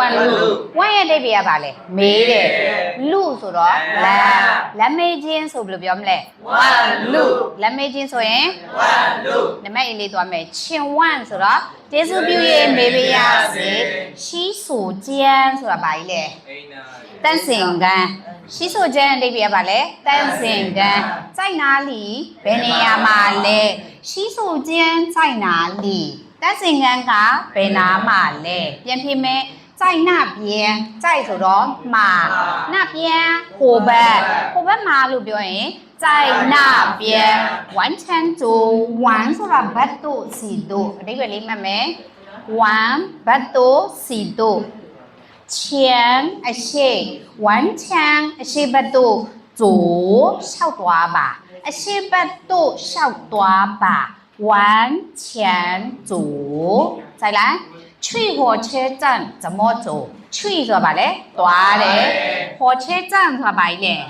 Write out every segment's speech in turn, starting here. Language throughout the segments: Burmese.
one lu one ရဲ့တိတ်ပြရပါလေမေးတယ်လူဆိုတော့လက်မေးချင်းဆိုဘယ်လိုပြောမလဲ one lu လက်မေးချင်းဆိုရင် one lu နမအေးလေးသွားမယ်ချင်း one ဆိုတော့ကျေးဇူးပြုရေးမေးပေးရစေရှိဆိုကျန်းဆိုတာဘာကြီးလဲတန့်စင်ကန်ရှိဆိုကျန်းအတိတ်ပြရပါလေတန့်စင်ကန်စိုက်နာလီဘယ်နေရာမှာလဲရှိဆိုကျန်းစိုက်နာလီတန့်စင်ကန်ကဘယ်နာမှာလဲပြန်ဖြေမယ်在那边在ဆိုတော့မှာ那边ဟိုဘက်မှာလို့ပြောရင်在那边完成做玩ဆိုတာဘတ်တို့စီတို့အဓိပ္ပာယ်လေးမှတ်မယ်玩ဘတ်တို့စီတို့前အရှိ完成အရှိဘတ်တို့左လျှောက်သွားပါအရှိဘတ်တို့လျှောက်သွားပါ完成左再来去火车站怎么走？去说吧嘞，多嘞。火车站说吧嘞，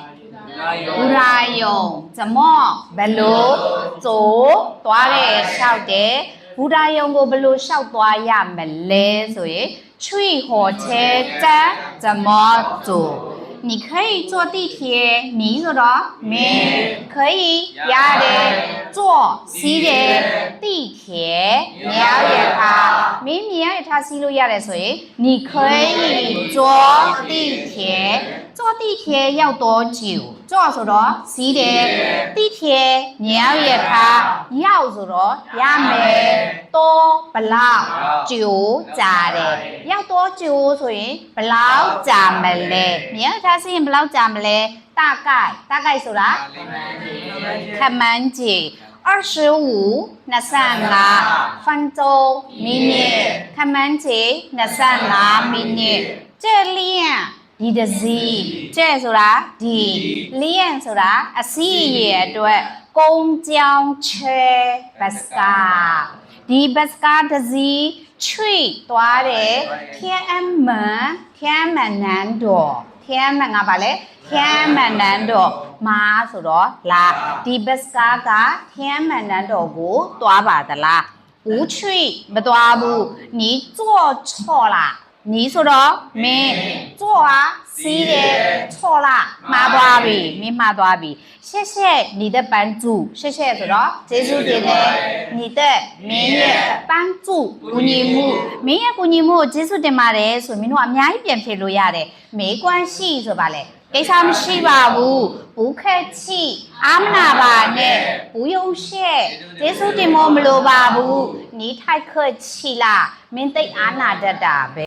不来用怎么不路走多嘞晓得？不来用个不路晓多呀没嘞，所以去火车站怎么走？你可以坐地铁，你说的没？可以呀的，坐西的地铁，你要也它，没你要它西路呀的，所以你可以坐地铁，坐地铁要多久？坐说的西的地铁，你要也它，要说的也没多不老久咋的，要多久所以不老咋没嘞，你要它。是不老讲不嘞？大概说啦，看满几25那3啦，分钟 minute 看满几那3啦 minute 这练你的 z 这说啦 d 练说啦啊 c 也对公交车 bus car ဒီ bus car 的 z 去သွားတယ်天安门南朵天安门啊吧嘞天安门南朵马ဆိုတော့လာဒီ bus car က天安门南朵ကိုသွားပါသလား不去မသွားဘူး你坐错啦你ဆိုတော့မင်း坐啊西的错啦မှားသွားပြီမင်းမှားသွားပြီ谢谢你的帮助谢谢ဆိုတော့ကျေးဇူးတင်တယ်你的မင်းရဲ့帮助ကူညီမှုမင်းရဲ့ကူညီမှုကိုကျေးဇူးတင်ပါတယ်ဆိုမင်းတို့အများကြီးပြန်ဖြေလို့ရတယ်没关系ဆိုပါလေကိစ္စမရှိပါဘူး不客气အားမနာပါနဲ့不用谢ကျေးဇူးတင်မို့မလိုပါဘူး你太客气啦မင်းသိအားနာတတ်တာပဲ